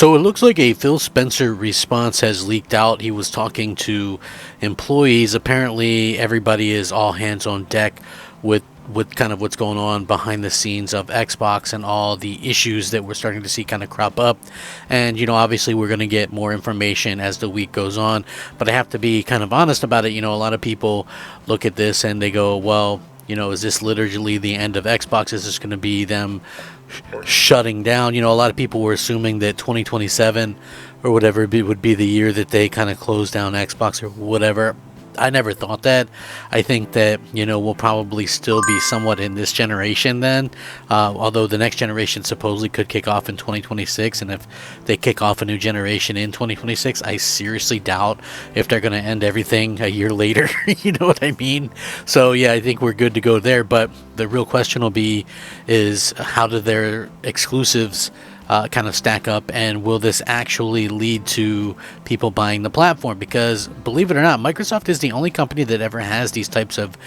So it looks like a Phil Spencer response has leaked out. He was talking to employees. Apparently, everybody is all hands on deck with kind of what's going on behind the scenes of Xbox and all the issues that we're starting to see kind of crop up. And, obviously we're going to get more information as the week goes on. But I have to be kind of honest about it. A lot of people look at this and they go, well, is this literally the end of Xbox? Is this going to be them shutting down? A lot of people were assuming that 2027 or whatever would be the year that they kind of close down Xbox or whatever. I never thought that. I think that, we'll probably still be somewhat in this generation then, although the next generation supposedly could kick off in 2026, and if they kick off a new generation in 2026, I seriously doubt if they're going to end everything a year later. You know what I mean? So, yeah, I think we're good to go there, but the real question will be is how do their exclusives kind of stack up, and will this actually lead to people buying the platform? Because believe it or not, Microsoft is the only company that ever has these types of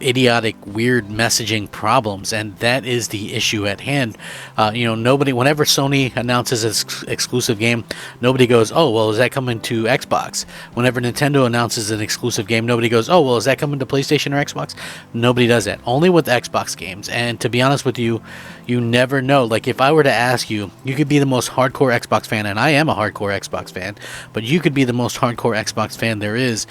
idiotic, weird messaging problems, and that is the issue at hand. Nobody, whenever Sony announces an exclusive game, nobody goes, oh, well, is that coming to Xbox? Whenever Nintendo announces an exclusive game, nobody goes, oh, well, is that coming to PlayStation or Xbox? Nobody does that. Only with Xbox games. And to be honest with you, you never know. Like, if I were to ask you, you could be the most hardcore Xbox fan, and I am a hardcore Xbox fan, but you could be the most hardcore Xbox fan there is.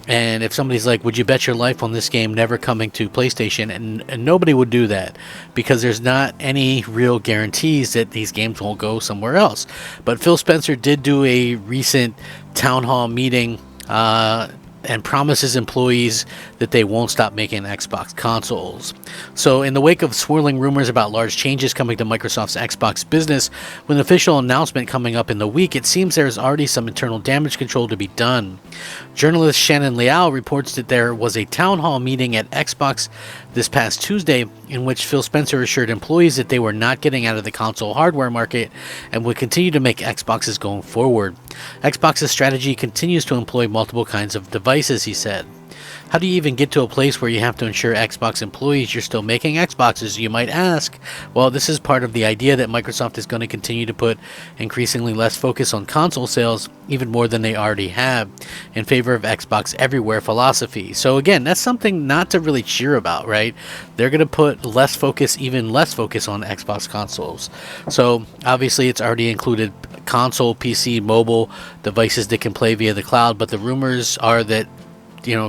And if somebody's like, would you bet your life on this game never coming to PlayStation? And nobody would do that, because there's not any real guarantees that these games won't go somewhere else. But Phil Spencer did do a recent town hall meeting and promises employees that they won't stop making Xbox consoles. So in the wake of swirling rumors about large changes coming to Microsoft's Xbox business, with an official announcement coming up in the week, it seems there is already some internal damage control to be done. Journalist Shannon Liao reports that there was a town hall meeting at Xbox this past Tuesday in which Phil Spencer assured employees that they were not getting out of the console hardware market and would continue to make Xboxes going forward. Xbox's strategy continues to employ multiple kinds of devices, he said. How do you even get to a place where you have to ensure Xbox employees you're still making Xboxes, you might ask? Well, this is part of the idea that Microsoft is going to continue to put increasingly less focus on console sales, even more than they already have, in favor of Xbox everywhere philosophy. So again, that's something not to really cheer about, right? They're going to put even less focus on Xbox consoles. So obviously it's already included console, PC, mobile devices that can play via the cloud, but the rumors are that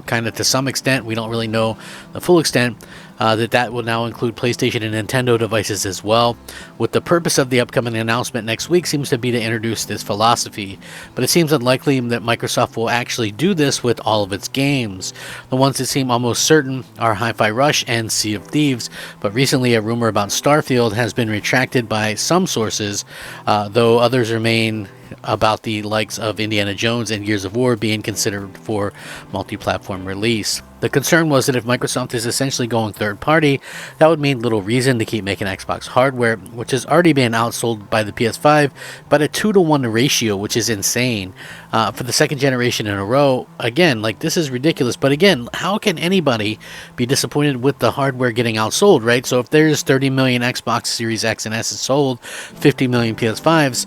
kind of to some extent, we don't really know the full extent, that will now include PlayStation and Nintendo devices as well, with the purpose of the upcoming announcement next week seems to be to introduce this philosophy. But it seems unlikely that Microsoft will actually do this with all of its games. The ones that seem almost certain are Hi-Fi Rush and Sea of Thieves, but recently a rumor about Starfield has been retracted by some sources, though others remain about the likes of Indiana Jones and Gears of War being considered for multi-platform release. The concern was that if Microsoft is essentially going third party, that would mean little reason to keep making Xbox hardware, which has already been outsold by the PS5 by a 2-to-1 ratio, which is insane. For the second generation in a row, again, this is ridiculous. But again, how can anybody be disappointed with the hardware getting outsold, right? So if there's 30 million Xbox Series X and S sold, 50 million PS5s,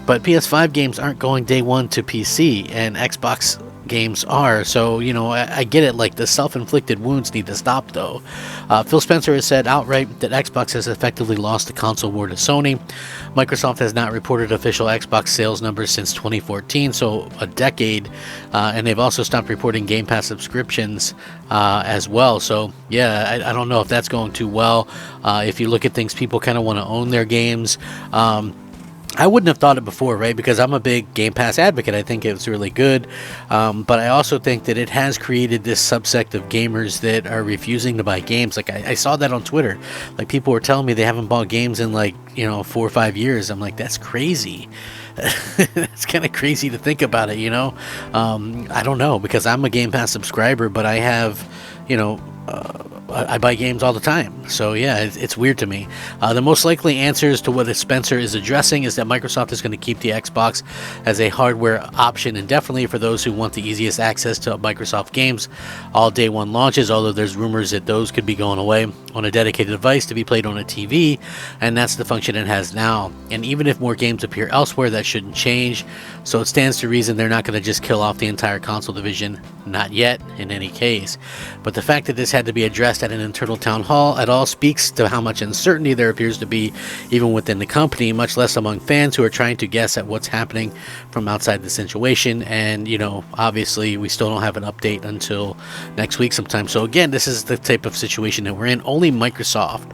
but PS5 games aren't going day one to PC, and Xbox games are. So, I get it, the self-inflicted wounds need to stop, though. Phil Spencer has said outright that Xbox has effectively lost the console war to Sony. Microsoft has not reported official Xbox sales numbers since 2014, so a decade, and they've also stopped reporting Game Pass subscriptions as well. So, yeah, I don't know if that's going too well. If you look at things, people kind of want to own their games. I wouldn't have thought it before, right? Because I'm a big Game Pass advocate. I think it's really good. But I also think that it has created this subsect of gamers that are refusing to buy games. I saw that on Twitter. People were telling me they haven't bought games in 4 or 5 years. I'm like, that's crazy. It's kind of crazy to think about it, I don't know, because I'm a Game Pass subscriber, but I have, I buy games all the time. So yeah, it's weird to me. The most likely answers to what Spencer is addressing is that Microsoft is going to keep the Xbox as a hardware option indefinitely for those who want the easiest access to Microsoft games. All day one launches, although there's rumors that those could be going away, on a dedicated device to be played on a TV, and that's the function it has now. And even if more games appear elsewhere, that shouldn't change. So it stands to reason they're not going to just kill off the entire console division. Not yet, in any case. But the fact that this had to be addressed at an internal town hall at all speaks to how much uncertainty there appears to be even within the company, much less among fans who are trying to guess at what's happening from outside the situation. And, obviously we still don't have an update until next week sometime. So again, this is the type of situation that we're in. Only Microsoft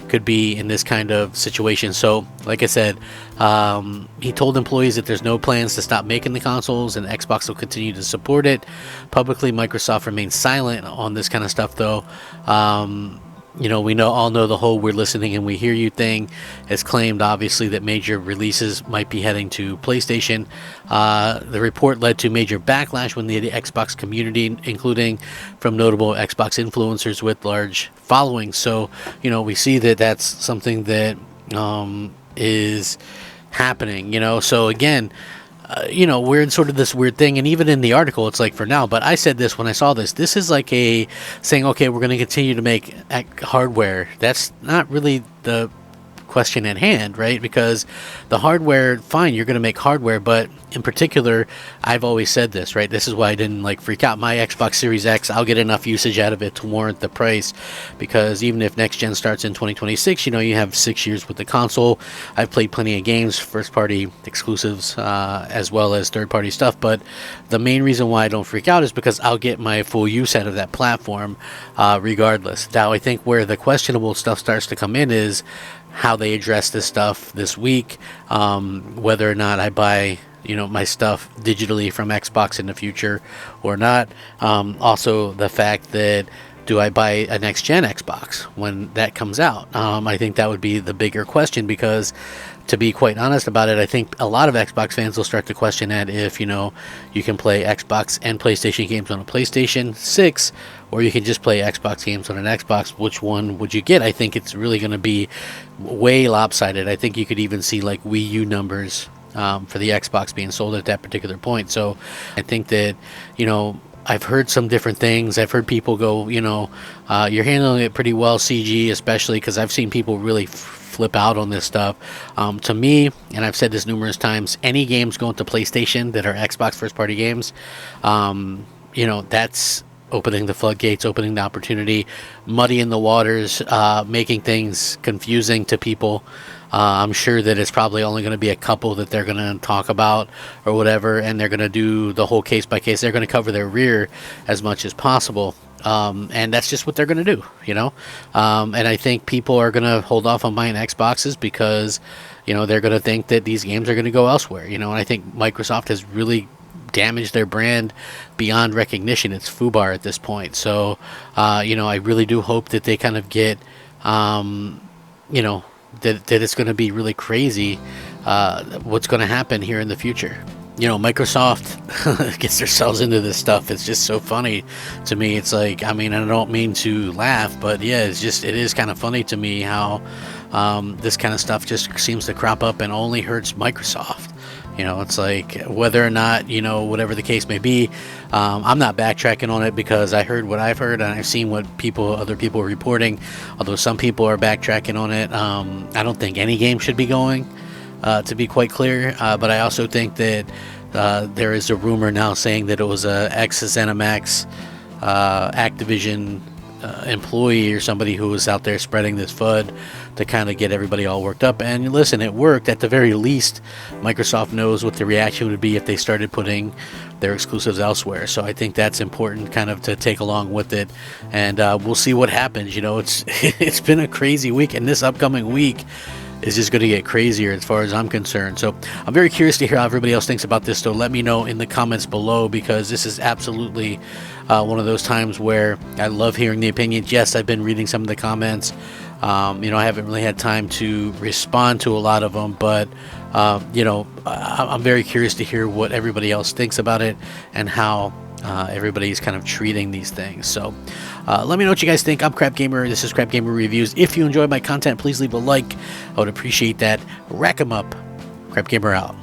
could be in this kind of situation. So like I said, he told employees that there's no plans to stop making the consoles and Xbox will continue to support it. Publicly, Microsoft remains silent on this kind of stuff, though. We all know the whole "we're listening and we hear you" thing has claimed, obviously, that major releases might be heading to PlayStation. The report led to major backlash when the Xbox community, including from notable Xbox influencers with large followings. So, we see that that's something that is happening. So again, we're in sort of this weird thing, and even in the article, it's like for now. But I said this when I saw this. This is like saying, okay, we're going to continue to make hardware. That's not really the question at hand, right? Because the hardware, fine, you're going to make hardware, but in particular, I've always said this, right? This is why I didn't freak out. My Xbox Series X, I'll get enough usage out of it to warrant the price, because even if next gen starts in 2026, you have 6 years with the console. I've played plenty of games, first party exclusives, as well as third party stuff, but the main reason why I don't freak out is because I'll get my full use out of that platform, regardless. Now, I think where the questionable stuff starts to come in is how they address this stuff this week, whether or not I buy my stuff digitally from Xbox in the future or not. Also the fact that, do I buy a next gen Xbox when that comes out? I think that would be the bigger question, because to be quite honest about it, I think a lot of Xbox fans will start to question that if, you can play Xbox and PlayStation games on a PlayStation 6, or you can just play Xbox games on an Xbox, which one would you get? I think it's really going to be way lopsided. I think you could even see Wii U numbers for the Xbox being sold at that particular point. So I think that, I've heard some different things. I've heard people go, you're handling it pretty well, CG, especially because I've seen people really flip out on this stuff. To me, and I've said this numerous times, any games going to PlayStation that are Xbox first-party games, that's opening the floodgates, opening the opportunity, muddying the waters, making things confusing to people. I'm sure that it's probably only going to be a couple that they're going to talk about or whatever, and they're going to do the whole case by case. They're going to cover their rear as much as possible. And that's just what they're going to do, and I think people are going to hold off on buying Xboxes because, they're going to think that these games are going to go elsewhere, and I think Microsoft has really damaged their brand beyond recognition. It's FUBAR at this point. So, I really do hope that they kind of get, that it's going to be really crazy what's going to happen here in the future. Microsoft gets themselves into this stuff. It's just so funny to me. It's like, I don't mean to laugh, but yeah, it is kind of funny to me how this kind of stuff just seems to crop up and only hurts Microsoft. It's like, whether or not, whatever the case may be, I'm not backtracking on it because I heard what I've heard and I've seen what other people are reporting, although some people are backtracking on it. I don't think any game should be going, to be quite clear, but I also think that there is a rumor now saying that it was a ex-ZeniMax Activision employee or somebody who was out there spreading this FUD to kind of get everybody all worked up. And listen, it worked. At the very least, Microsoft knows what the reaction would be if they started putting their exclusives elsewhere. So I think that's important kind of to take along with it. And we'll see what happens. It's been a crazy week, and this upcoming week is just going to get crazier as far as I'm concerned. So I'm very curious to hear how everybody else thinks about this. So let me know in the comments below, because this is absolutely one of those times where I love hearing the opinions. Yes, I've been reading some of the comments. I haven't really had time to respond to a lot of them, but I'm very curious to hear what everybody else thinks about it and how everybody's kind of treating these things. So let me know what you guys think. I'm Crap Gamer. This is Crap Gamer Reviews. If you enjoy my content, please leave a like. I would appreciate that. Rack 'em up. Crap Gamer out.